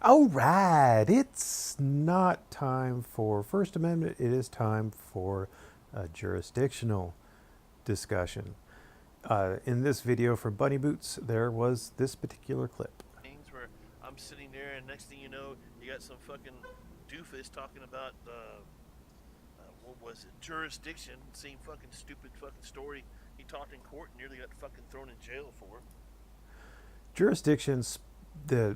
All right, it's not time for First Amendment. It is time for a jurisdictional discussion. In this video for Bunny Boots, there was this particular clip. Things where I'm sitting there, and next thing you know, you got some fucking doofus talking about what was it, jurisdiction. Same fucking stupid fucking story he talked in court and nearly got fucking thrown in jail for. Jurisdictions, the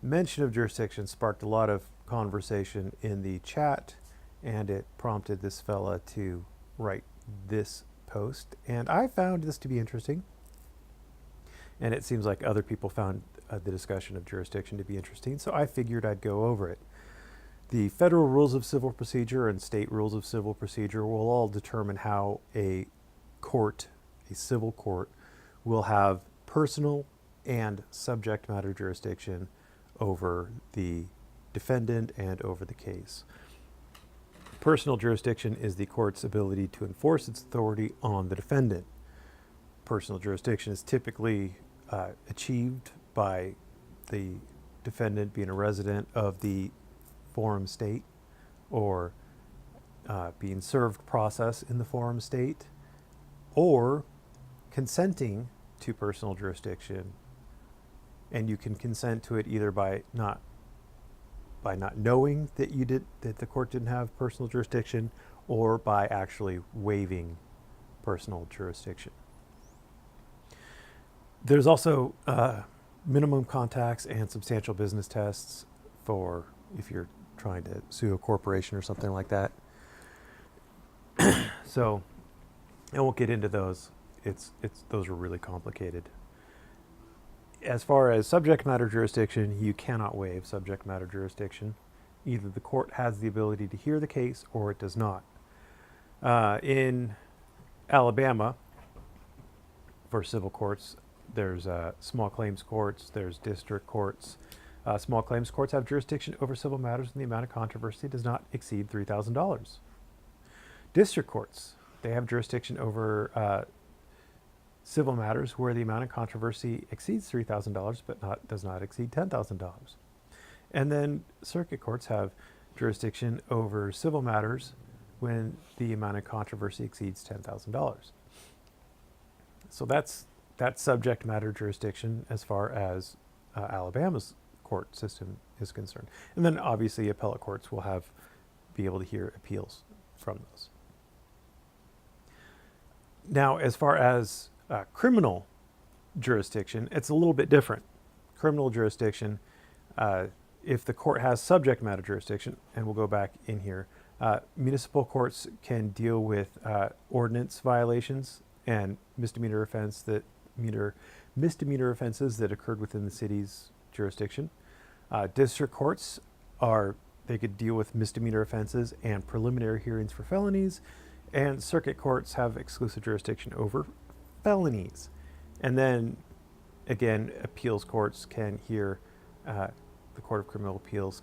mention of jurisdiction sparked a lot of conversation in the chat, and it prompted this fella to write this post. And I found this to be interesting, and it seems like other people found the discussion of jurisdiction to be interesting, so I figured I'd go over it. The federal rules of civil procedure and state rules of civil procedure will all determine how a court, a civil court, will have personal and subject matter jurisdiction over the defendant and over the case. Personal jurisdiction is the court's ability to enforce its authority on the defendant. Personal jurisdiction is typically achieved by the defendant being a resident of the forum state or being served process in the forum state, or consenting to personal jurisdiction. And you can consent to it either by not knowing that the court didn't have personal jurisdiction, or by actually waiving personal jurisdiction. There's also minimum contacts and substantial business tests for if you're trying to sue a corporation or something like that. So I won't get into those. Those are really complicated. As far as subject matter jurisdiction, you cannot waive subject matter jurisdiction. Either the court has the ability to hear the case or it does not. In Alabama, for civil courts, there's small claims courts, there's district courts. Small claims courts have jurisdiction over civil matters when the amount of controversy does not exceed $3,000. District courts, they have jurisdiction over civil matters where the amount of controversy exceeds $3,000 but does not exceed $10,000. And then circuit courts have jurisdiction over civil matters when the amount of controversy exceeds $10,000. So that's subject matter jurisdiction as far as Alabama's court system is concerned. And then obviously appellate courts will be able to hear appeals from those. Now, as far as criminal jurisdiction, it's a little bit different. Criminal jurisdiction, if the court has subject matter jurisdiction, and we'll go back in here, municipal courts can deal with ordinance violations and misdemeanor offenses that occurred within the city's jurisdiction. District courts they could deal with misdemeanor offenses and preliminary hearings for felonies, and circuit courts have exclusive jurisdiction over felonies. And then again, appeals courts can hear, the Court of Criminal Appeals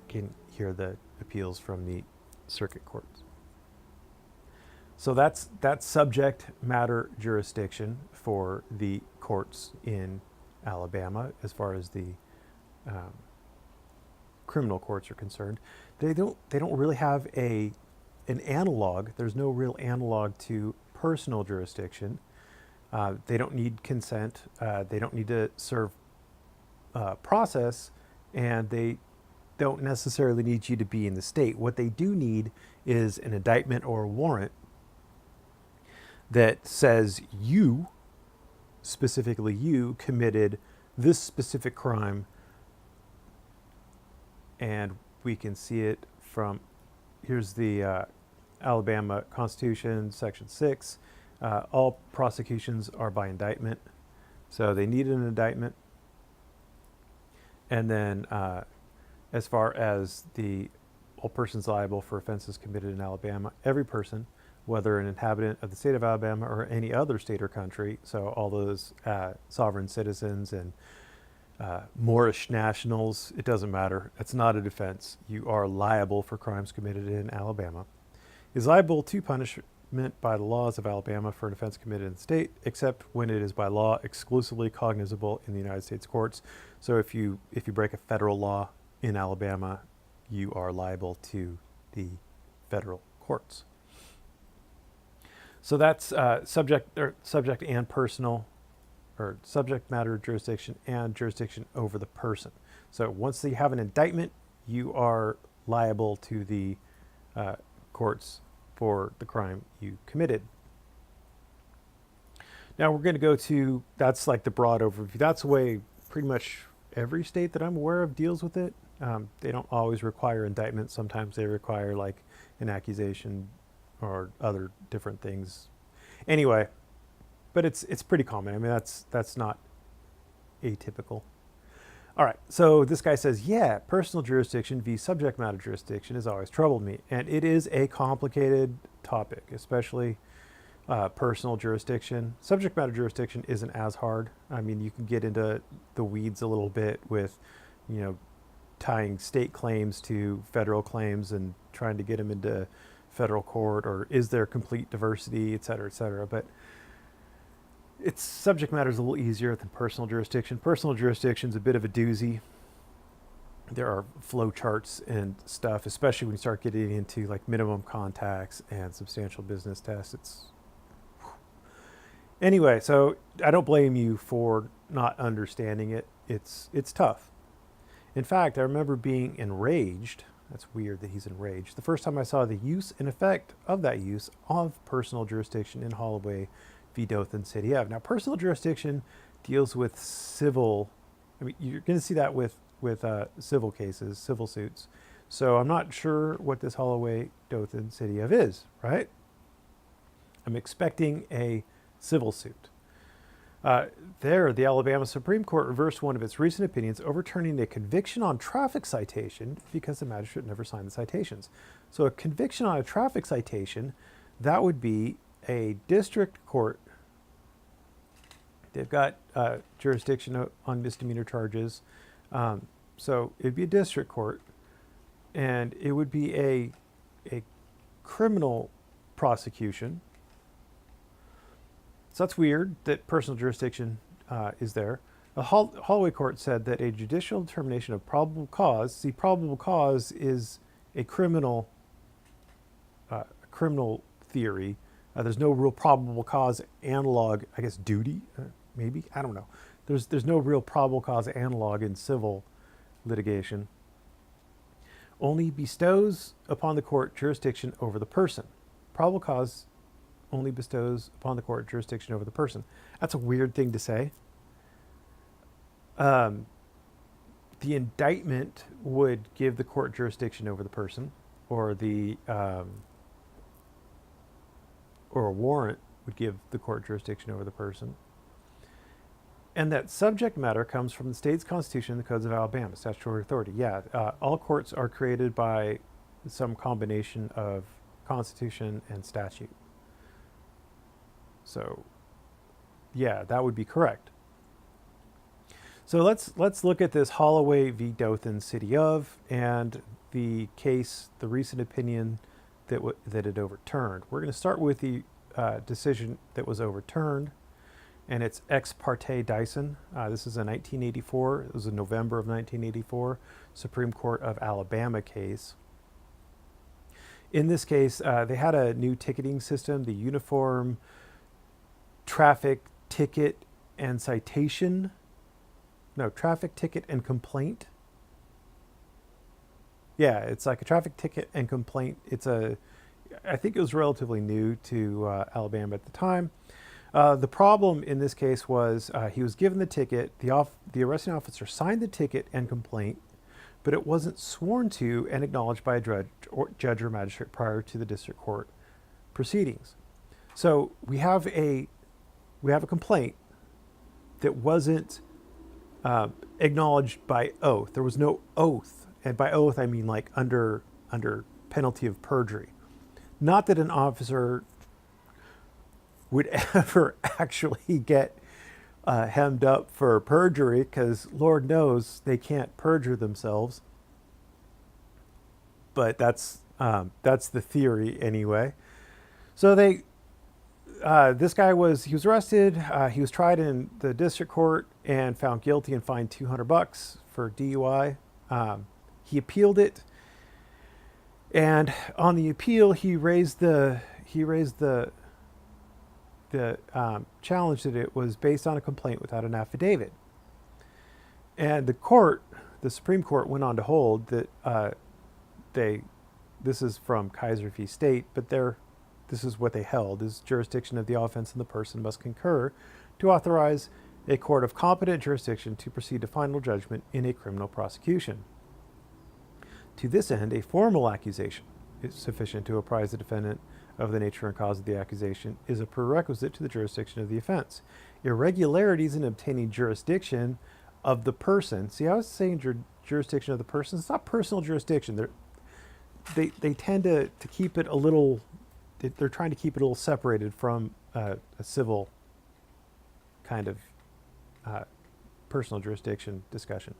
can hear the appeals from the circuit courts. So that's subject matter jurisdiction for the courts in Alabama as far as the criminal courts are concerned. They don't really have an analog. There's no real analog to personal jurisdiction. They don't need consent. They don't need to serve process, and they don't necessarily need you to be in the state. What they do need is an indictment or a warrant that says you, specifically you, committed this specific crime. And we can see it from, here's the Alabama Constitution, Section 6. All prosecutions are by indictment. So they need an indictment. And then as far as all persons liable for offenses committed in Alabama, every person, whether an inhabitant of the state of Alabama or any other state or country, so all those sovereign citizens and Moorish nationals, it doesn't matter. It's not a defense. You are liable for crimes committed in Alabama. Is liable to punishment by the laws of Alabama for an offense committed in the state, except when it is by law exclusively cognizable in the United States courts. So if you break a federal law in Alabama, you are liable to the federal courts. So that's subject and personal, or subject matter jurisdiction and jurisdiction over the person. So once you have an indictment, you are liable to the courts for the crime you committed. Now we're going to go to, that's like the broad overview. That's the way pretty much every state that I'm aware of deals with it. They don't always require indictment. Sometimes they require like an accusation or other different things. Anyway, but it's pretty common. I mean, that's not atypical. All right, so this guy says, yeah, personal jurisdiction v. subject matter jurisdiction has always troubled me. And it is a complicated topic, especially personal jurisdiction. Subject matter jurisdiction isn't as hard. I mean, you can get into the weeds a little bit with, tying state claims to federal claims and trying to get them into federal court, or is there complete diversity, et cetera, et cetera. But it's subject matter is a little easier than personal jurisdiction. Personal jurisdiction is a bit of a doozy. There are flow charts and stuff, especially when you start getting into like minimum contacts and substantial business tests. Anyway, so I don't blame you for not understanding it. It's tough. In fact, I remember being enraged. That's weird that he's enraged. The first time I saw the use and effect of that use of personal jurisdiction in Holloway v. Dothan City of. Now, personal jurisdiction deals with civil. I mean, you're going to see that with civil cases, civil suits. So I'm not sure what this Holloway Dothan City of is, right? I'm expecting a civil suit. The Alabama Supreme Court reversed one of its recent opinions, overturning a conviction on traffic citation because the magistrate never signed the citations. So a conviction on a traffic citation, that would be a district court. They've got jurisdiction on misdemeanor charges. So it'd be a district court, and it would be a criminal prosecution. So that's weird that personal jurisdiction is there. The Holloway Court said that a judicial determination of probable cause, probable cause is a criminal theory. There's no real probable cause analog, I guess duty, maybe, I don't know. There's no real probable cause analog in civil litigation. Only bestows upon the court jurisdiction over the person. Probable cause only bestows upon the court jurisdiction over the person. That's a weird thing to say. The indictment would give the court jurisdiction over the person, or or a warrant would give the court jurisdiction over the person. And that subject matter comes from the state's constitution and the codes of Alabama, statutory authority. Yeah, all courts are created by some combination of constitution and statute. So, yeah, that would be correct. So let's look at this Holloway v. Dothan City of, and the case, the recent opinion that it overturned. We're going to start with the decision that was overturned, and it's ex parte Dyson. This is a 1984. It was in November of 1984 Supreme Court of Alabama case. In this case, they had a new ticketing system, the Uniform Traffic Ticket and Citation. No, Traffic Ticket and Complaint. Yeah, it's like a traffic ticket and complaint. I think it was relatively new to Alabama at the time. The problem in this case was he was given the ticket. The arresting officer signed the ticket and complaint, but it wasn't sworn to and acknowledged by a judge or magistrate prior to the district court proceedings. So we have a complaint that wasn't acknowledged by oath. There was no oath, and by oath I mean like under penalty of perjury. Not that an officer would ever actually get hemmed up for perjury, because Lord knows they can't perjure themselves. But that's the theory anyway. So this guy was arrested. He was tried in the district court and found guilty and fined $200 for DUI. He appealed it, and on the appeal, he raised the challenge that it was based on a complaint without an affidavit. And the Supreme Court went on to hold that this is from Kaiser v. State, but this is what they held, is jurisdiction of the offense and the person must concur to authorize a court of competent jurisdiction to proceed to final judgment in a criminal prosecution. To this end, a formal accusation is sufficient to apprise the defendant of the nature and cause of the accusation is a prerequisite to the jurisdiction of the offense. Irregularities in obtaining jurisdiction of the person. See, I was saying jurisdiction of the person. It's not personal jurisdiction. They tend to keep it a little. They're trying to keep it a little separated from a civil kind of personal jurisdiction discussion.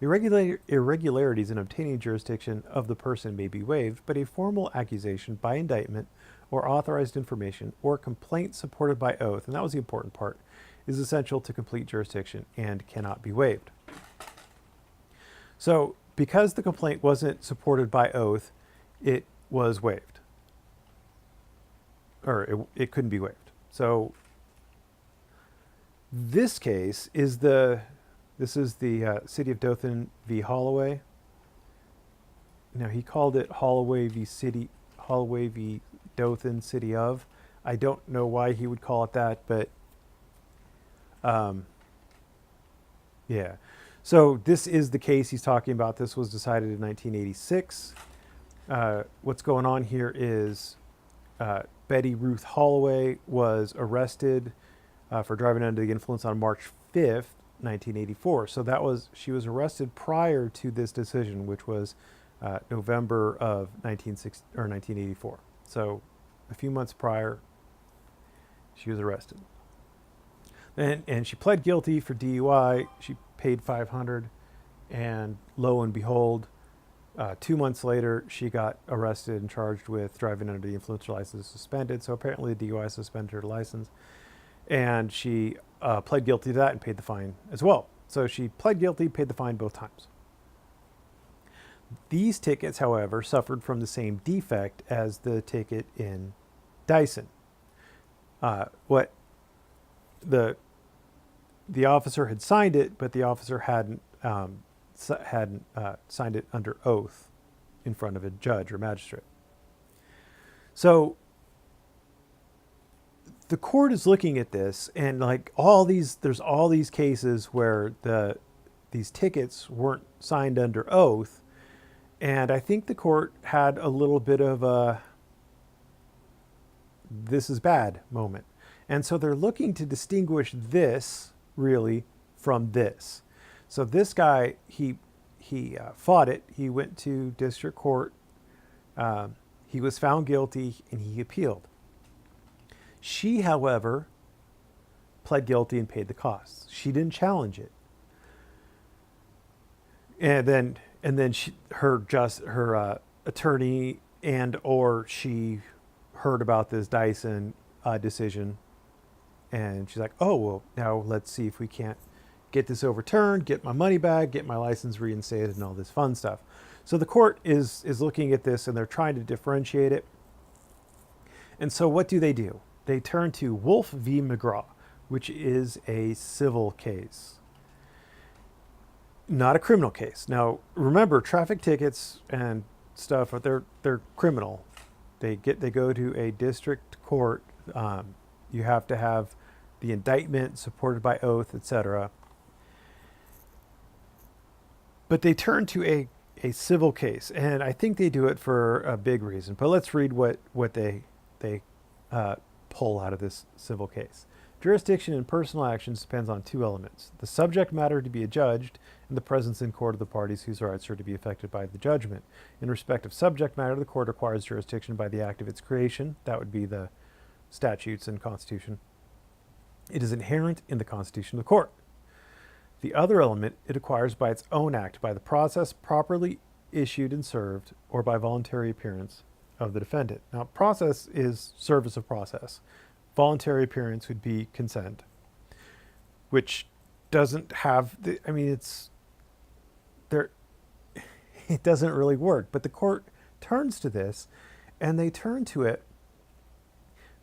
Irregularities in obtaining jurisdiction of the person may be waived, but a formal accusation by indictment or authorized information or complaint supported by oath, and that was the important part, is essential to complete jurisdiction and cannot be waived. So, because the complaint wasn't supported by oath, it was waived. Or it couldn't be waived. So, this case is the City of Dothan v. Holloway. Now, he called it Holloway v. Dothan, City of. I don't know why he would call it that, but yeah. So this is the case he's talking about. This was decided in 1986. What's going on here is Betty Ruth Holloway was arrested for driving under the influence on March 5th, 1984. So she was arrested prior to this decision, which was November of 1984. So a few months prior, she was arrested. And she pled guilty for DUI. She paid $500, and lo and behold, 2 months later, she got arrested and charged with driving under the influence. Her license suspended. So apparently, the DUI suspended her license, and she pled guilty to that and paid the fine as well. So she pled guilty, paid the fine both times. These tickets, however, suffered from the same defect as the ticket in Dyson. What the officer had signed it, but the officer hadn't signed it under oath in front of a judge or magistrate. So the court is looking at this, and there's all these cases where these tickets weren't signed under oath, and I think the court had a little bit of a "this is bad" moment, and so they're looking to distinguish this really from this. So this guy, he fought it. He went to district court. He was found guilty, and he appealed. She, however, pled guilty and paid the costs. She didn't challenge it. And then her attorney or she heard about this Dyson decision, and she's like, "Oh well, now let's see if we can't get this overturned, get my money back, get my license reinstated, and all this fun stuff." So the court is looking at this, and they're trying to differentiate it. And so what do? They turn to Wolf v. McGraw, which is a civil case, not a criminal case. Now, remember, traffic tickets and stuff, they're criminal. They go to a district court. You have to have the indictment supported by oath, etc. But they turn to a civil case, and I think they do it for a big reason. But let's read what they pull out of this civil case. Jurisdiction in personal actions depends on two elements: the subject matter to be adjudged and the presence in court of the parties whose rights are to be affected by the judgment. In respect of subject matter, the court acquires jurisdiction by the act of its creation. That would be the statutes and Constitution. It is inherent in the Constitution of the court. The other element it acquires by its own act, by the process properly issued and served, or by voluntary appearance of the defendant. Now, process is service of process. Voluntary appearance would be consent, which doesn't have it's there. it doesn't really work. But the court turns to this, and they turn to it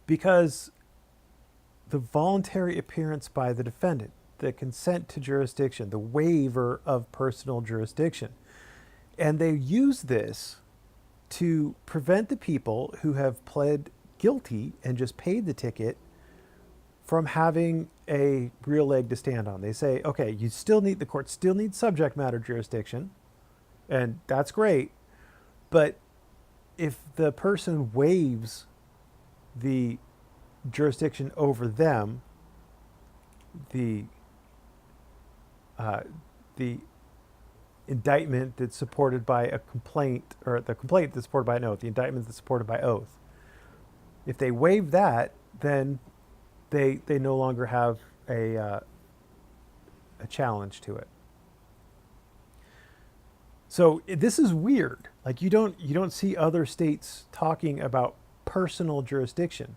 because the voluntary appearance by the defendant, the consent to jurisdiction, the waiver of personal jurisdiction. And they use this to prevent the people who have pled guilty and just paid the ticket from having a real leg to stand on. They say, okay, the court still needs subject matter jurisdiction, and that's great, but if the person waives the jurisdiction over them, the indictment that's supported by a complaint, or the complaint that's supported by an oath, the indictment that's supported by oath, if they waive that, then they no longer have a challenge to it. So this is weird. Like you don't see other states talking about personal jurisdiction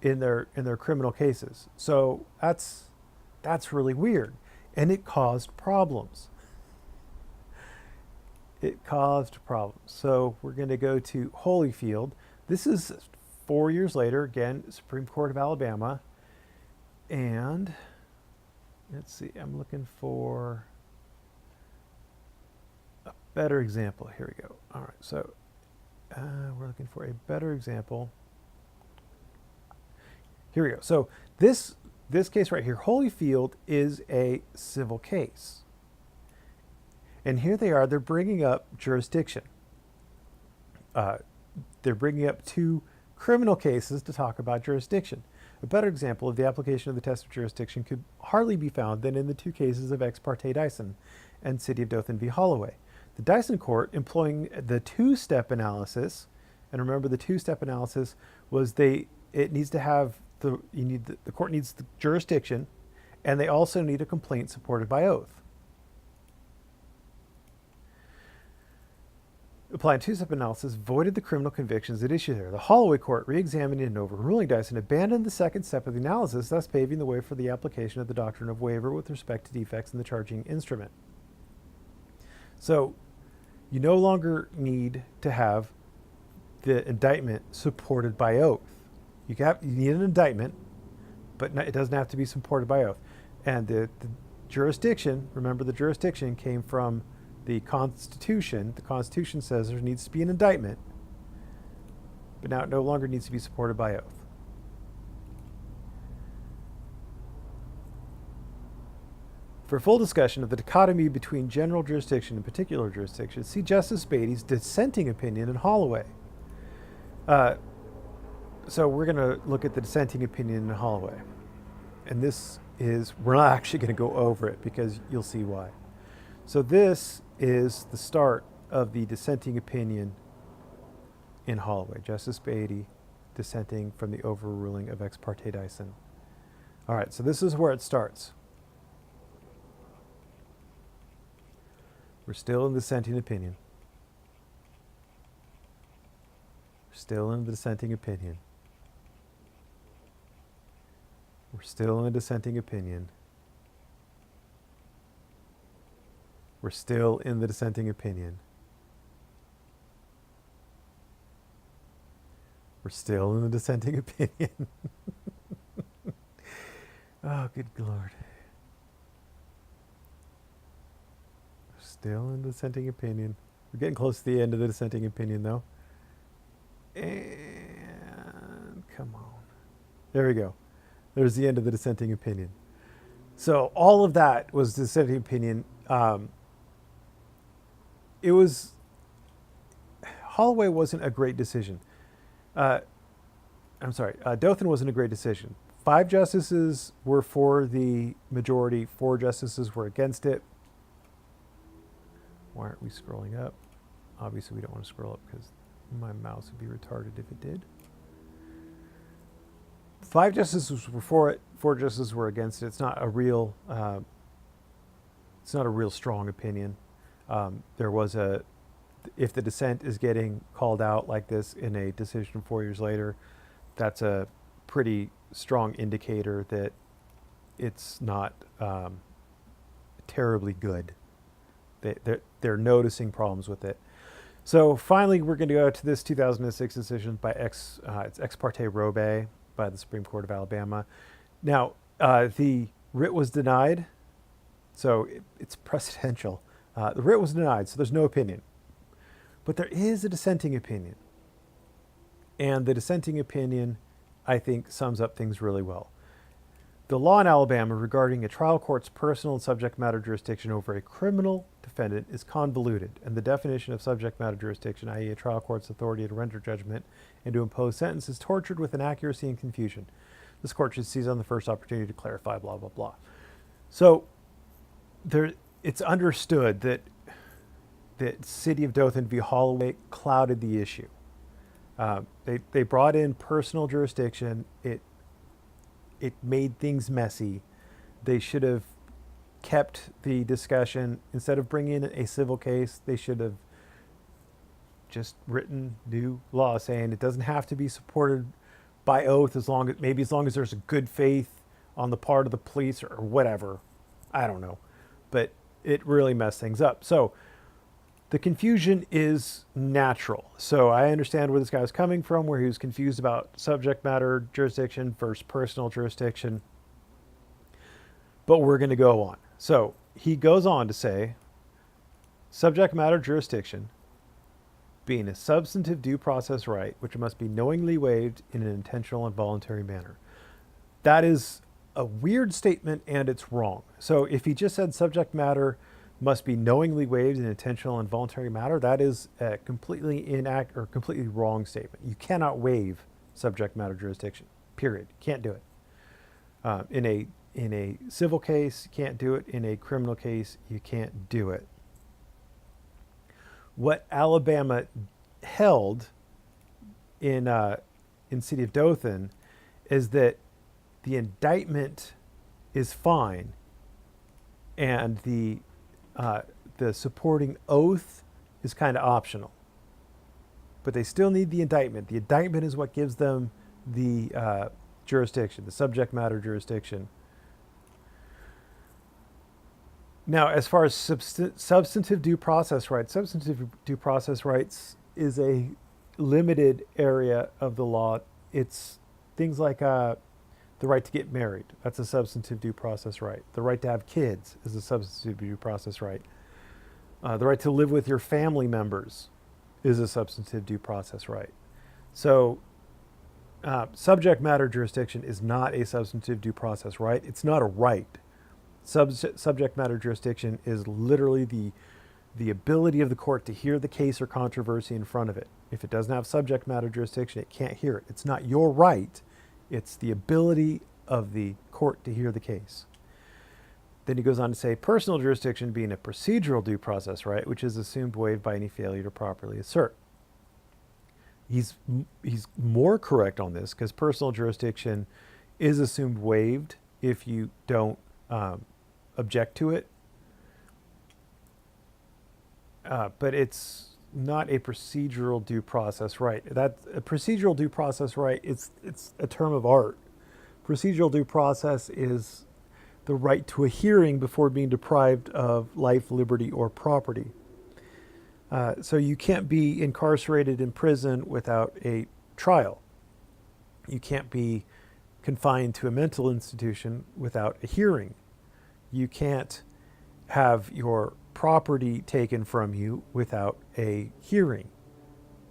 in their criminal cases. So that's really weird, and it caused problems. It caused problems. So we're going to go to Holyfield. This is 4 years later, again, Supreme Court of Alabama. And let's see, I'm looking for a better example. Here we go. All right, so we're looking for a better example. Here we go. So this case right here, Holyfield, is a civil case. And here they are, they're bringing up jurisdiction. They're bringing up two criminal cases to talk about jurisdiction. A better example of the application of the test of jurisdiction could hardly be found than in the two cases of ex parte Dyson and City of Dothan v. Holloway. The Dison Court, employing the two-step analysis, and remember the two-step analysis was the court needs the jurisdiction, and they also need a complaint supported by oath. Applying two-step analysis voided the criminal convictions at issue there. The Holloway Court, reexamining and overruling Dyson, abandoned the second step of the analysis, thus paving the way for the application of the doctrine of waiver with respect to defects in the charging instrument. So you no longer need to have the indictment supported by oath. You need an indictment, but it doesn't have to be supported by oath. And the jurisdiction, remember the jurisdiction came from the Constitution. The Constitution says there needs to be an indictment, but now it no longer needs to be supported by oath. For a full discussion of the dichotomy between general jurisdiction and particular jurisdiction, see Justice Beatty's dissenting opinion in Holloway. So we're going to look at the dissenting opinion in Holloway. And we're not actually going to go over it because you'll see why. So this is the start of the dissenting opinion in Holloway. Justice Beatty dissenting from the overruling of ex parte Dyson. All right, so this is where it starts. We're still in the dissenting opinion. We're still in the dissenting opinion. We're still in the dissenting opinion. We're still in the dissenting opinion. We're still in the dissenting opinion. Oh, good Lord. We're still in the dissenting opinion. We're getting close to the end of the dissenting opinion, though. And come on. There we go. There's the end of the dissenting opinion. So all of that was the dissenting opinion. Holloway wasn't a great decision. Dothan wasn't a great decision. 5 justices were for the majority, 4 justices were against it. Why aren't we scrolling up? Obviously we don't want to scroll up because my mouse would be retarded if it did. 5 justices were for it, 4 justices were against it. It's not a real strong opinion. If the dissent is getting called out like this in a decision 4 years later, that's a pretty strong indicator that it's not terribly good. They're noticing problems with it. So finally, we're going to go to this 2006 decision by it's ex parte Robe by the Supreme Court of Alabama. Now, the writ was denied, so it's precedential. The writ was denied, so there's no opinion. But there is a dissenting opinion. And the dissenting opinion, I think, sums up things really well. The law in Alabama regarding a trial court's personal and subject matter jurisdiction over a criminal defendant is convoluted, and the definition of subject matter jurisdiction, i.e. a trial court's authority to render judgment and to impose sentence, is tortured with inaccuracy and confusion. This court should seize on the first opportunity to clarify, blah, blah, blah. So it's understood that City of Dothan v. Holloway clouded the issue. They brought in personal jurisdiction. It made things messy. They should have kept the discussion. Instead of bringing in a civil case, they should have just written new law saying it doesn't have to be supported by oath as long as there's a good faith on the part of the police or whatever. I don't know. But it really messed things up. So the confusion is natural. So I understand where this guy was coming from, where he was confused about subject matter jurisdiction versus personal jurisdiction. But we're going to go on. So he goes on to say, subject matter jurisdiction being a substantive due process right, which must be knowingly waived in an intentional and voluntary manner. That is a weird statement, and it's wrong. So if he just said subject matter must be knowingly waived in an intentional and voluntary manner, that is a completely completely wrong statement. You cannot waive subject matter jurisdiction, period. Can't do it. In a civil case, you can't do it. In a criminal case, you can't do it. What Alabama held in City of Dothan is that the indictment is fine, and the supporting oath is kind of optional. But they still need the indictment. The indictment is what gives them the jurisdiction, the subject matter jurisdiction. Now, as far as substantive due process rights is a limited area of the law. It's things like the right to get married. That's a substantive due process right. The right to have kids is a substantive due process right. The right to live with your family members is a substantive due process right. So subject matter jurisdiction is not a substantive due process right. It's not a right. Subject matter jurisdiction is literally the ability of the court to hear the case or controversy in front of it. If it doesn't have subject matter jurisdiction, it can't hear it. It's not your right. It's the ability of the court to hear the case. Then he goes on to say personal jurisdiction being a procedural due process right, which is assumed waived by any failure to properly assert. He's more correct on this because personal jurisdiction is assumed waived if you don't object to it. But it's not a procedural due process right. That a procedural due process right, it's a term of art. Procedural due process is the right to a hearing before being deprived of life, liberty, or property. So you can't be incarcerated in prison without a trial. You can't be confined to a mental institution without a hearing. You can't have your property taken from you without a hearing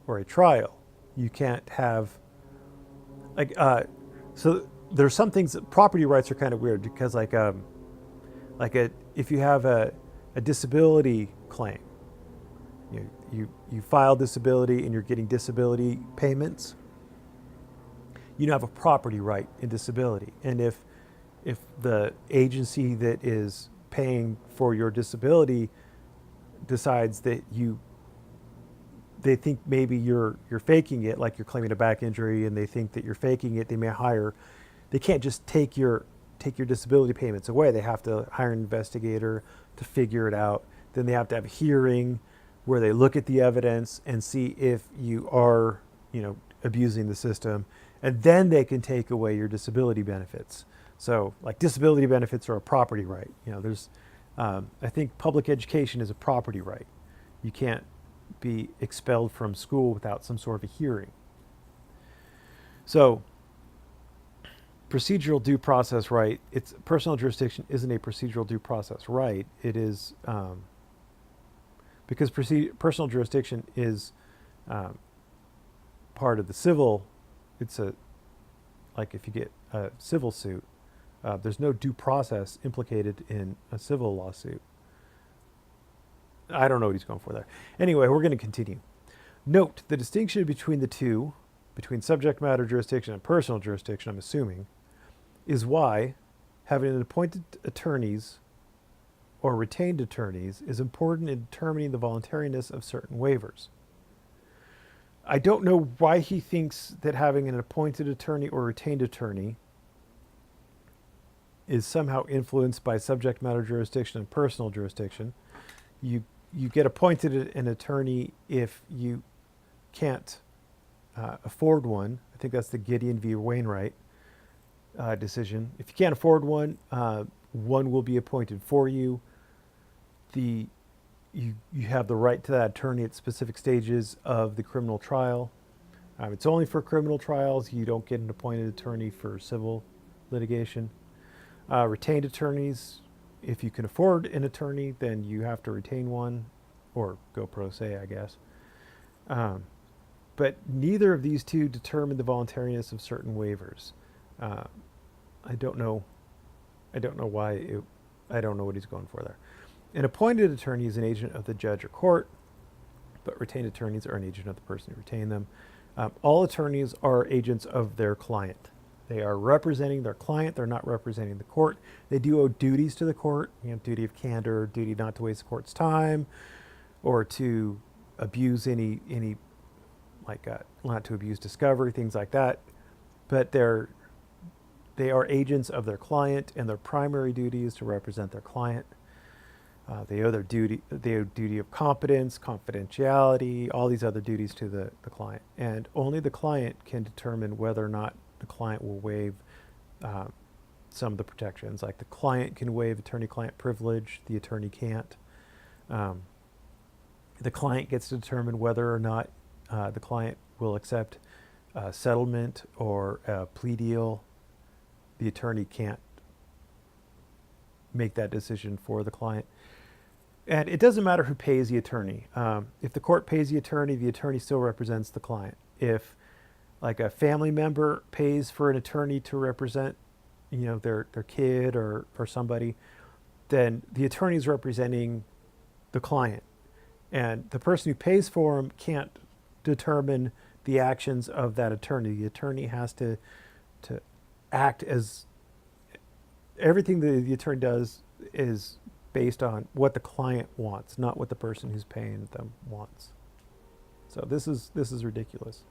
or a trial. You can't have so there's some things that property rights are kind of weird because if you have a disability claim, you file disability and you're getting disability payments, you don't have a property right in disability. And if the agency that is paying for your disability decides that they think maybe you're faking it, like you're claiming a back injury, and they think that you're faking it, they can't just take your disability payments away. They have to hire an investigator to figure it out. Then they have to have a hearing where they look at the evidence and see if you are, abusing the system, and then they can take away your disability benefits. So, like, disability benefits are a property right. There's I think public education is a property right. You can't be expelled from school without some sort of a hearing. So, procedural due process right, it's personal jurisdiction isn't a procedural due process right. It is because personal jurisdiction is part of the civil. It's like if you get a civil suit, there's no due process implicated in a civil lawsuit. I don't know what he's going for there. Anyway, we're going to continue. Note the distinction between the two, between subject matter jurisdiction and personal jurisdiction, I'm assuming, is why having an appointed attorneys or retained attorneys is important in determining the voluntariness of certain waivers. I don't know why he thinks that having an appointed attorney or retained attorney is somehow influenced by subject matter jurisdiction and personal jurisdiction. You get appointed an attorney if you can't afford one. I think that's the Gideon v. Wainwright decision. If you can't afford one, one will be appointed for you. You have the right to that attorney at specific stages of the criminal trial. It's only for criminal trials. You don't get an appointed attorney for civil litigation. Retained attorneys, if you can afford an attorney, then you have to retain one or go pro se, I guess. But neither of these two determine the voluntariness of certain waivers. I don't know why. I don't know what he's going for there. An appointed attorney is an agent of the judge or court, but retained attorneys are an agent of the person who retained them. All attorneys are agents of their client. They are representing their client. They're not representing the court. They do owe duties to the court, duty of candor, duty not to waste the court's time, or to abuse any like not to abuse discovery, things like that. But they are agents of their client, and their primary duty is to represent their client. They owe duty of competence, confidentiality, all these other duties to the client. And only the client can determine whether or not the client will waive some of the protections. Like the client can waive attorney-client privilege, the attorney can't. The client gets to determine whether or not the client will accept a settlement or a plea deal. The attorney can't make that decision for the client. And it doesn't matter who pays the attorney. If the court pays the attorney still represents the client. If like a family member pays for an attorney to represent, their kid or somebody, then the attorney is representing the client. And the person who pays for him can't determine the actions of that attorney. The attorney has to act as everything the attorney does is based on what the client wants, not what the person who's paying them wants. So this is ridiculous.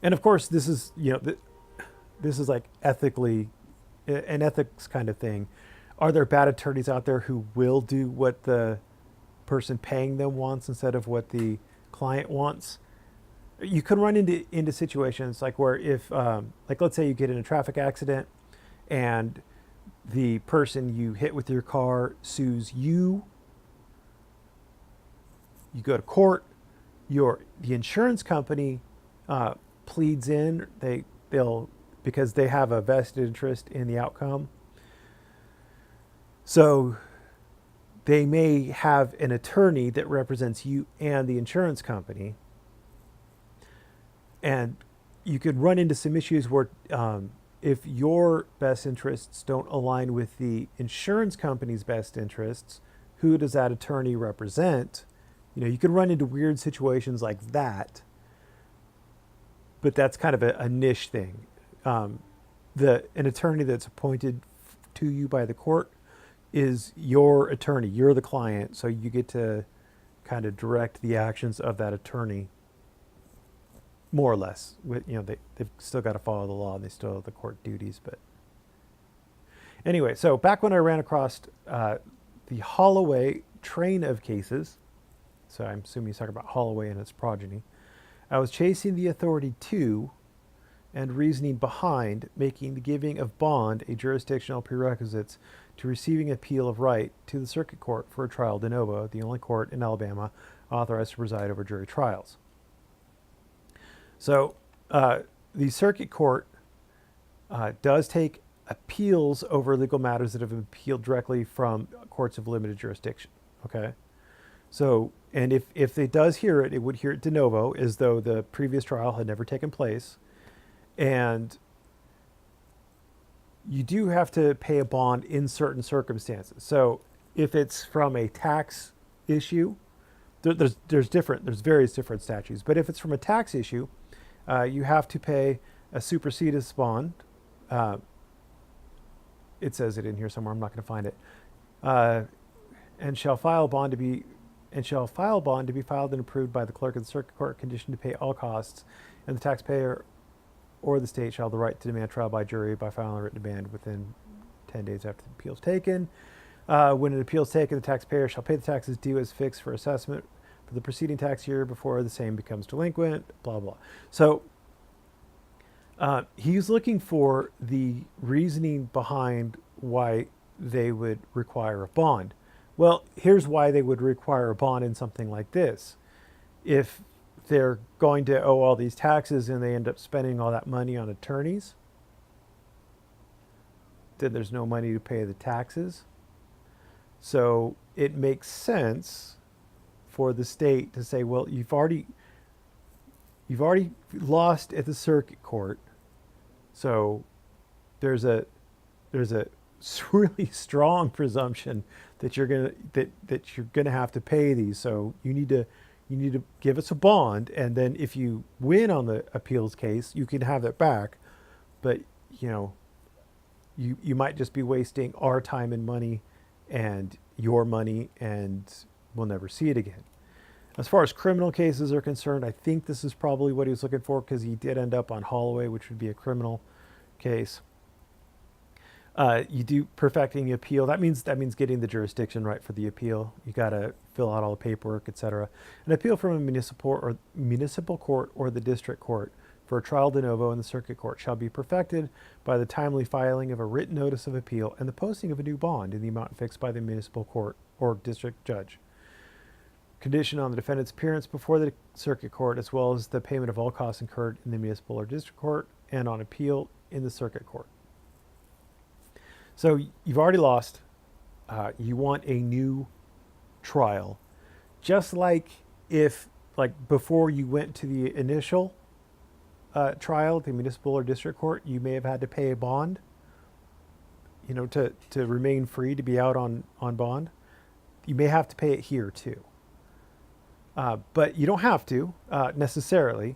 And of course, this is this is like ethically an ethics kind of thing. Are there bad attorneys out there who will do what the person paying them wants instead of what the client wants? You can run into situations like where if like let's say you get in a traffic accident and the person you hit with your car sues you. You go to court. The insurance company pleads in. They'll because they have a vested interest in the outcome. So they may have an attorney that represents you and the insurance company. And you could run into some issues where if your best interests don't align with the insurance company's best interests, who does that attorney represent? You could run into weird situations like that. But that's kind of a niche thing. An attorney that's appointed to you by the court is your attorney. You're the client, so you get to kind of direct the actions of that attorney, more or less. They've still got to follow the law and they still have the court duties. But anyway, so back when I ran across the Holloway train of cases, so I'm assuming he's talking about Holloway and its progeny, I was chasing the authority to and reasoning behind making the giving of bond a jurisdictional prerequisite to receiving appeal of right to the circuit court for a trial de novo, the only court in Alabama authorized to preside over jury trials. So the circuit court does take appeals over legal matters that have been appealed directly from courts of limited jurisdiction. Okay. So, and if it does hear it, it would hear it de novo as though the previous trial had never taken place. And you do have to pay a bond in certain circumstances. So if it's from a tax issue, there's various different statutes. But if it's from a tax issue, you have to pay a supersedis bond. It says it in here somewhere. I'm not going to find it. And shall file bond to be filed and approved by the clerk of the circuit court, conditioned to pay all costs, and the taxpayer or the state shall have the right to demand trial by jury by filing a written demand within 10 days after the appeal is taken. When an appeal is taken, the taxpayer shall pay the taxes due as fixed for assessment for the preceding tax year before the same becomes delinquent, blah, blah. So he's looking for the reasoning behind why they would require a bond. Well, here's why they would require a bond in something like this. If they're going to owe all these taxes and they end up spending all that money on attorneys, then there's no money to pay the taxes. So it makes sense for the state to say, well, you've already lost at the circuit court. So there's a really strong presumption that you're gonna have to pay these. So you need to give us a bond, and then if you win on the appeals case, you can have it back. But you might just be wasting our time and money and your money, and we'll never see it again. As far as criminal cases are concerned, I think this is probably what he was looking for, because he did end up on Holloway, which would be a criminal case. You do perfecting the appeal. That means getting the jurisdiction right for the appeal. You got to fill out all the paperwork, etc. An appeal from a municipal court or the district court for a trial de novo in the circuit court shall be perfected by the timely filing of a written notice of appeal and the posting of a new bond in the amount fixed by the municipal court or district judge. Condition on the defendant's appearance before the circuit court, as well as the payment of all costs incurred in the municipal or district court and on appeal in the circuit court. So you've already lost. You want a new trial. Just like before you went to the initial trial at the municipal or district court, you may have had to pay a bond, to remain free, to be out on bond. You may have to pay it here too. But you don't have to necessarily,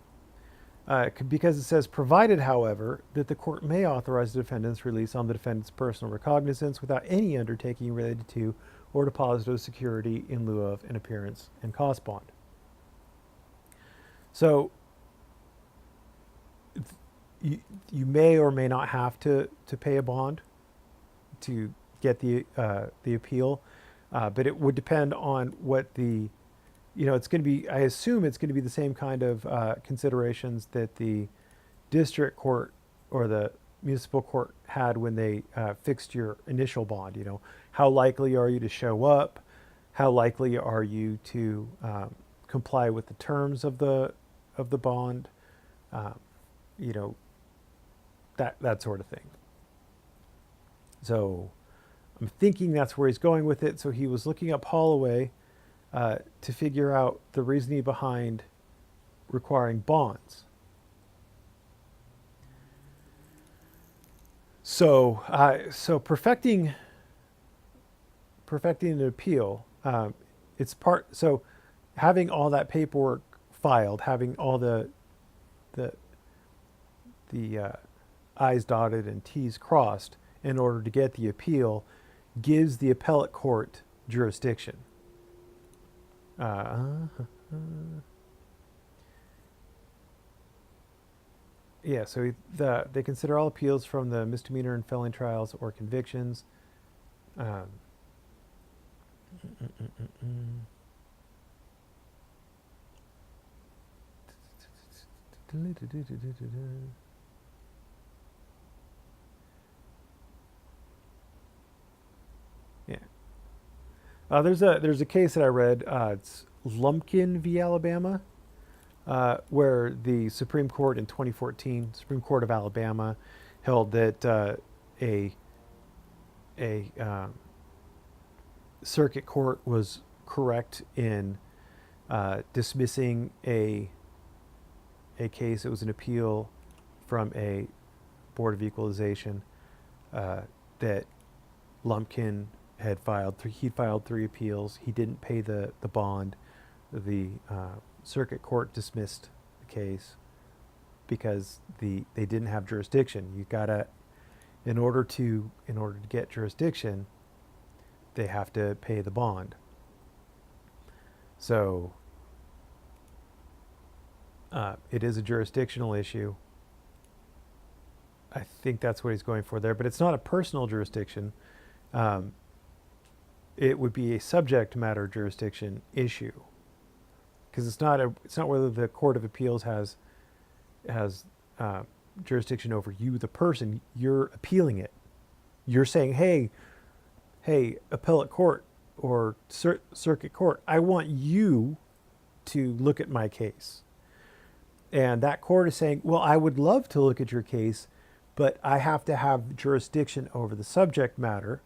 because it says, provided, however, that the court may authorize the defendant's release on the defendant's personal recognizance without any undertaking related to or deposit of security in lieu of an appearance and cost bond. So you may or may not have to pay a bond to get the appeal, but it would depend on what it's going to be. I assume it's going to be the same kind of considerations that the district court or the municipal court had when they fixed your initial bond. How likely are you to show up? How likely are you to comply with the terms of the bond? That sort of thing. So I'm thinking that's where he's going with it. So he was looking up Holloway to figure out the reasoning behind requiring bonds. So perfecting an appeal, it's part. So having all that paperwork filed, having all the I's dotted and T's crossed in order to get the appeal, gives the appellate court jurisdiction. So they consider all appeals from the misdemeanor and felony trials or convictions. There's a case that I read. It's Lumpkin v. Alabama, where the Supreme Court in 2014, Supreme Court of Alabama, held that a circuit court was correct in dismissing a case. It was an appeal from a Board of Equalization that Lumpkin had filed. He filed 3 appeals. He didn't pay the bond. The circuit court dismissed the case because they didn't have jurisdiction. You gotta, in order to get jurisdiction, they have to pay the bond. So it is a jurisdictional issue. I think that's what he's going for there, but it's not a personal jurisdiction. It would be a subject matter jurisdiction issue, because it's not whether the Court of Appeals has jurisdiction over you, the person. You're appealing it. You're saying, hey, appellate court or circuit court, I want you to look at my case. And that court is saying, well, I would love to look at your case, but I have to have jurisdiction over the subject matter.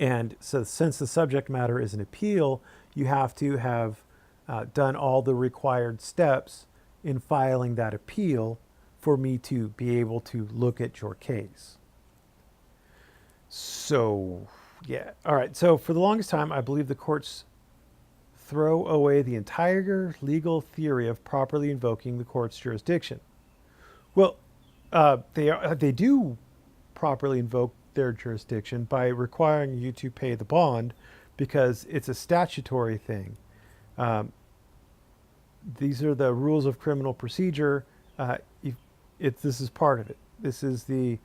And so since the subject matter is an appeal, you have to have done all the required steps in filing that appeal for me to be able to look at your case. So, yeah. All right. So for the longest time, I believe the courts throw away the entire legal theory of properly invoking the court's jurisdiction. Well, they do properly invoke their jurisdiction by requiring you to pay the bond, because it's a statutory thing. These are the rules of criminal procedure. This is part of it. This is the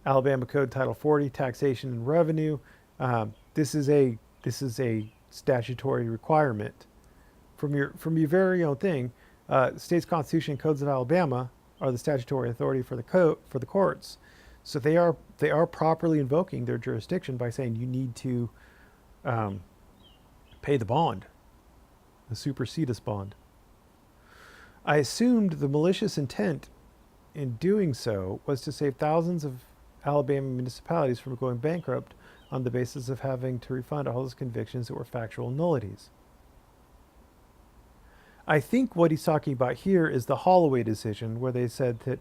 Alabama Code Title 40, Taxation and Revenue. This is a statutory requirement from your very own thing. The state's constitution and codes of Alabama are the statutory authority for the courts. So they are properly invoking their jurisdiction by saying you need to pay the bond, the supersedis bond. I assumed the malicious intent in doing so was to save thousands of Alabama municipalities from going bankrupt on the basis of having to refund all those convictions that were factual nullities. I think what he's talking about here is the Holloway decision, where they said that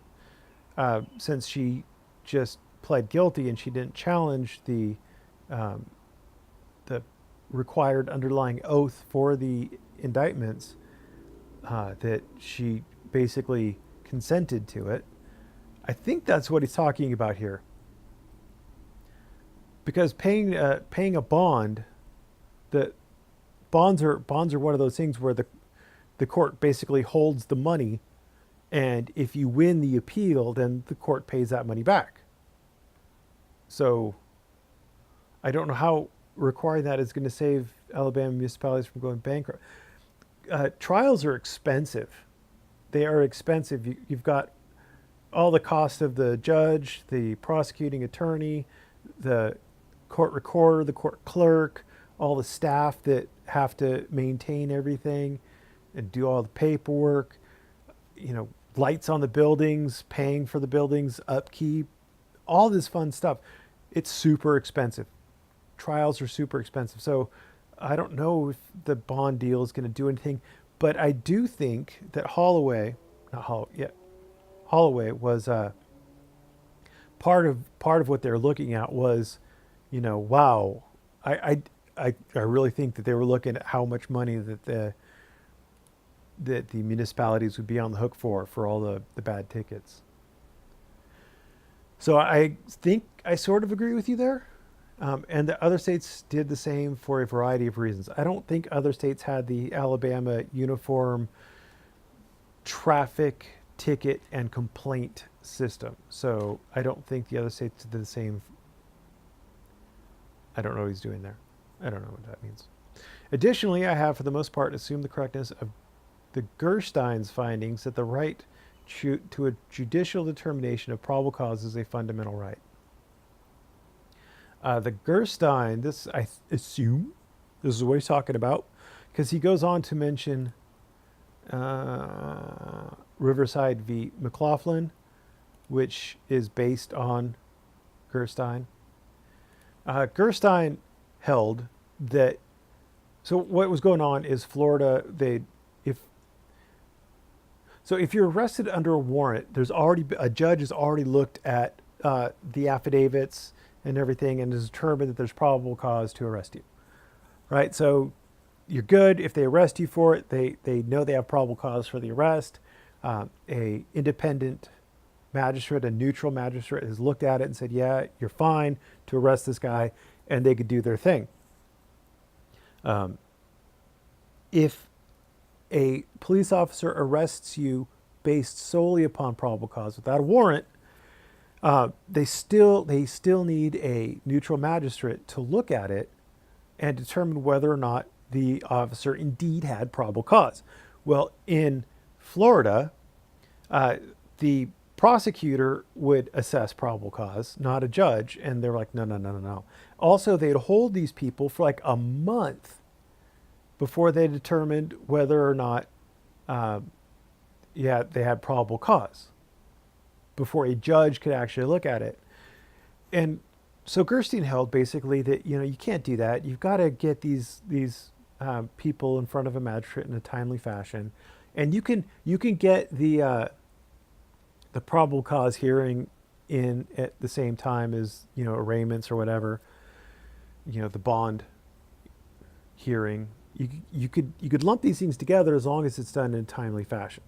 since she just pled guilty and she didn't challenge the required underlying oath for the indictments, that she basically consented to it. I think that's what he's talking about here. Because paying a bond, the bonds are one of those things where the court basically holds the money, and if you win the appeal, then the court pays that money back. So I don't know how requiring that is going to save Alabama municipalities from going bankrupt. Trials are expensive. They are expensive. You've got all the cost of the judge, the prosecuting attorney, the court recorder, the court clerk, all the staff that have to maintain everything and do all the paperwork, lights on the buildings, paying for the buildings, upkeep, all this fun stuff. It's super expensive. Trials are super expensive. So I don't know if the bond deal is going to do anything, but I do think that Holloway was part of what they're looking at was, wow, I really think that they were looking at how much money that the municipalities would be on the hook for all the bad tickets. So I think I sort of agree with you there. And the other states did the same for a variety of reasons. I don't think other states had the Alabama uniform traffic ticket and complaint system. So I don't think the other states did the same. I don't know what he's doing there. I don't know what that means. Additionally, I have for the most part assumed the correctness of the Gerstein's findings that the right to a judicial determination of probable cause is a fundamental right. The Gerstein, this I assume this is what he's talking about, because he goes on to mention Riverside v. McLaughlin, which is based on Gerstein. Gerstein held that. So what was going on is Florida. If you're arrested under a warrant, there's already a judge has already looked at the affidavits and everything and has determined that there's probable cause to arrest you, right? So you're good. If they arrest you for it, they know they have probable cause for the arrest. A independent magistrate, a neutral magistrate, has looked at it and said, yeah, you're fine to arrest this guy, and they could do their thing. If a police officer arrests you based solely upon probable cause without a warrant, they still need a neutral magistrate to look at it and determine whether or not the officer indeed had probable cause. Well, in Florida, the prosecutor would assess probable cause, not a judge, and they're like, no. Also, they'd hold these people for like a month before they determined whether or not they had probable cause, before a judge could actually look at it. And so Gerstein held basically that, you can't do that. You've got to get these people in front of a magistrate in a timely fashion. And you can get the probable cause hearing in at the same time as, arraignments or whatever, the bond hearing. You could lump these things together as long as it's done in a timely fashion.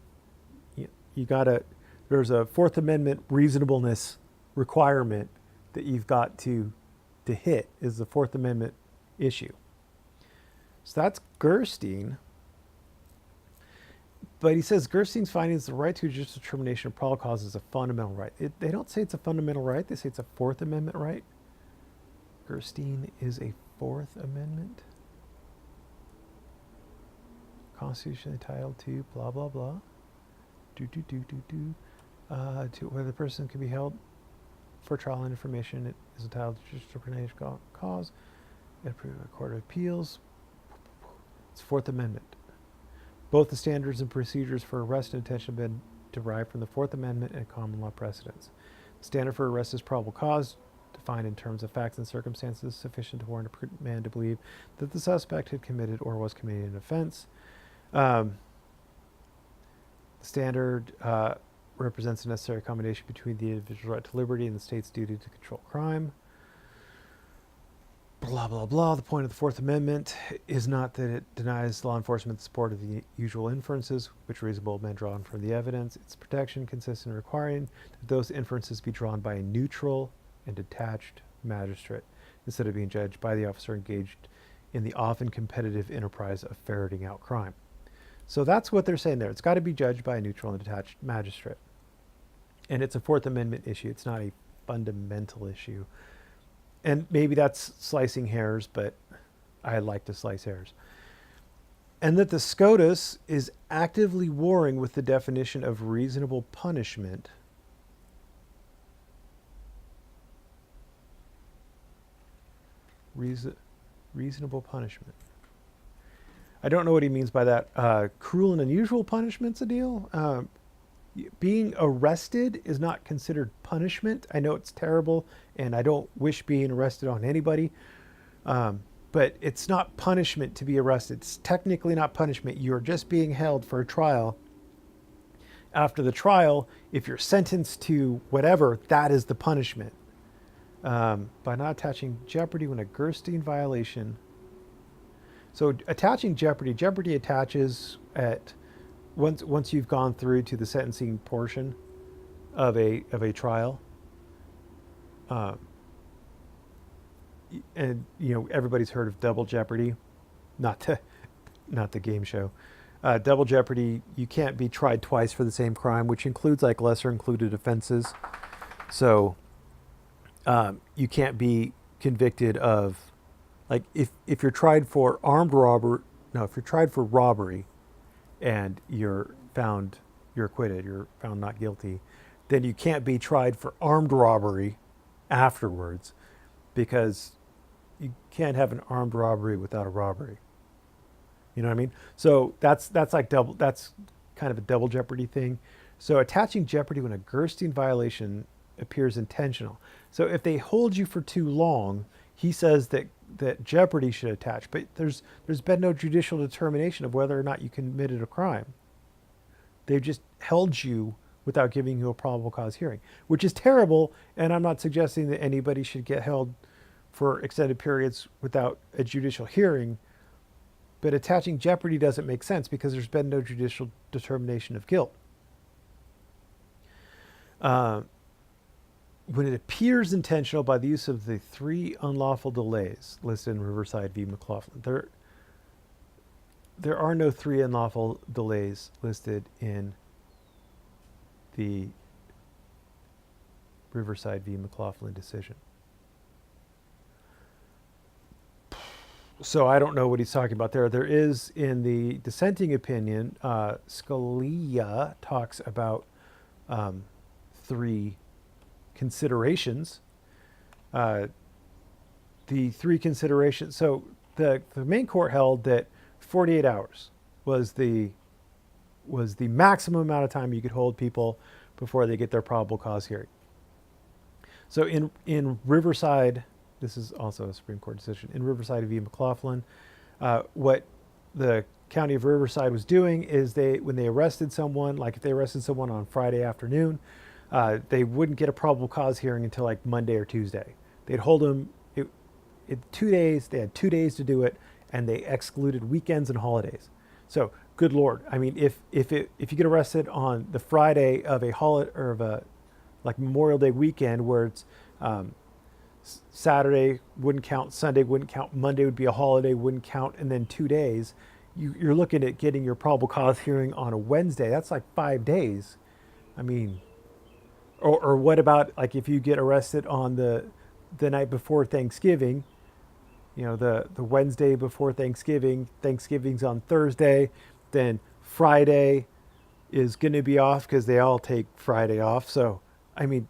There's a Fourth Amendment reasonableness requirement that you've got to hit, is the Fourth Amendment issue. So that's Gerstein. But he says Gerstein's findings, the right to judicial determination of probable cause is a fundamental right. They don't say it's a fundamental right. They say it's a Fourth Amendment right. Gerstein is a Fourth Amendment. Constitution entitled to blah, blah, blah. To whether the person can be held for trial and information, it is entitled to judicial determination of cause. Approved by Court of Appeals. It's Fourth Amendment. Both the standards and procedures for arrest and detention have been derived from the Fourth Amendment and common law precedents. The standard for arrest is probable cause, defined in terms of facts and circumstances sufficient to warrant a man to believe that the suspect had committed or was committing an offense. The standard represents a necessary combination between the individual's right to liberty and the state's duty to control crime. Blah, blah, blah. The point of the Fourth Amendment is not that it denies law enforcement the support of the usual inferences which reasonable men draw from the evidence. Its protection consists in requiring that those inferences be drawn by a neutral and detached magistrate instead of being judged by the officer engaged in the often competitive enterprise of ferreting out crime. So that's what they're saying there. It's got to be judged by a neutral and detached magistrate. And it's a Fourth Amendment issue. It's not a fundamental issue. And maybe that's slicing hairs, but I like to slice hairs. And that the SCOTUS is actively warring with the definition of reasonable punishment. Reasonable punishment. I don't know what he means by that. Cruel and unusual punishment's a deal. Being arrested is not considered punishment. I know it's terrible, and I don't wish being arrested on anybody. But it's not punishment to be arrested. It's technically not punishment. You're just being held for a trial. After the trial, if you're sentenced to whatever, that is the punishment. By not attaching jeopardy when a Gerstein violation. So attaching jeopardy attaches at once you've gone through to the sentencing portion of a trial. And everybody's heard of double jeopardy, not the game show. Double jeopardy, you can't be tried twice for the same crime, which includes like lesser included offenses. So you can't be convicted of, like, if you're tried for if you're tried for robbery and you're acquitted, you're found not guilty, then you can't be tried for armed robbery afterwards, because you can't have an armed robbery without a robbery. You know what I mean? So that's like double. That's kind of a double jeopardy thing. So attaching jeopardy when a Gerstein violation appears intentional. So if they hold you for too long, he says that jeopardy should attach. But there's been no judicial determination of whether or not you committed a crime. They've just held you without giving you a probable cause hearing, which is terrible. And I'm not suggesting that anybody should get held for extended periods without a judicial hearing. But attaching jeopardy doesn't make sense because there's been no judicial determination of guilt. When it appears intentional by the use of the 3 unlawful delays listed in Riverside v. McLaughlin. There are no 3 unlawful delays listed in the Riverside v. McLaughlin decision. So I don't know what he's talking about there. There is, in the dissenting opinion, Scalia talks about 3 considerations. The 3 considerations. So the main court held that 48 hours was the maximum amount of time you could hold people before they get their probable cause hearing. So in Riverside, this is also a Supreme Court decision, in Riverside v. McLaughlin, what the County of Riverside was doing is when they arrested someone, like if they arrested someone on Friday afternoon, they wouldn't get a probable cause hearing until like Monday or Tuesday. They'd hold them 2 days. They had 2 days to do it, and they excluded weekends and holidays. So, good Lord, I mean, if you get arrested on the Friday of a holiday or of a like Memorial Day weekend, where it's Saturday wouldn't count, Sunday wouldn't count, Monday would be a holiday, wouldn't count, and then 2 days, you're looking at getting your probable cause hearing on a Wednesday. That's like 5 days. I mean, or what about like if you get arrested on the night before Thanksgiving, you know, the Wednesday before Thanksgiving, Thanksgiving's on Thursday, then Friday is going to be off because they all take Friday off. So, I mean,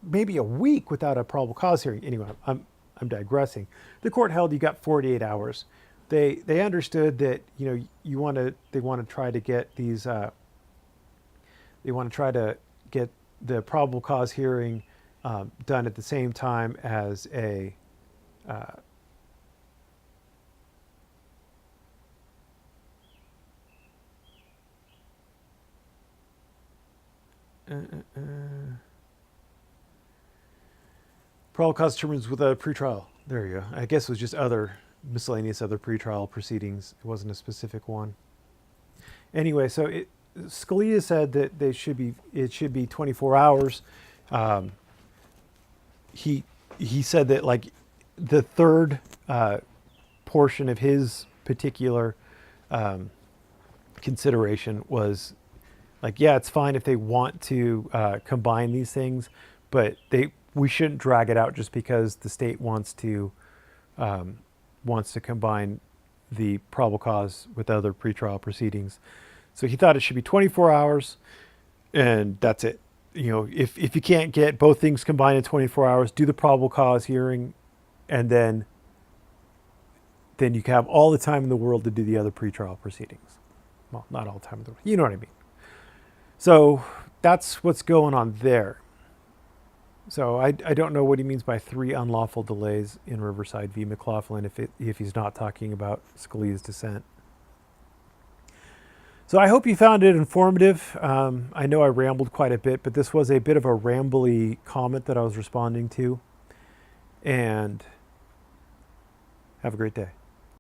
maybe a week without a probable cause hearing. Anyway, I'm digressing. The court held you got 48 hours. They understood that, you know, they want to try to get these they want to try to get the probable cause hearing done at the same time as a probable cause determines with a pretrial. There you go. I guess it was just other miscellaneous other pretrial proceedings. It wasn't a specific one. Anyway, so Scalia said that it should be 24 hours. He said that like the third portion of his particular consideration was like, yeah, it's fine if they want to combine these things, but we shouldn't drag it out just because the state wants to combine the probable cause with other pretrial proceedings. So he thought it should be 24 hours, and that's it. You know, if you can't get both things combined in 24 hours, do the probable cause hearing, and then you can have all the time in the world to do the other pretrial proceedings. Well, not all the time in the world. You know what I mean. So that's what's going on there. So I don't know what he means by 3 unlawful delays in Riverside v. McLaughlin if he's not talking about Scalia's dissent. So I hope you found it informative. I know I rambled quite a bit, but this was a bit of a rambly comment that I was responding to. And have a great day.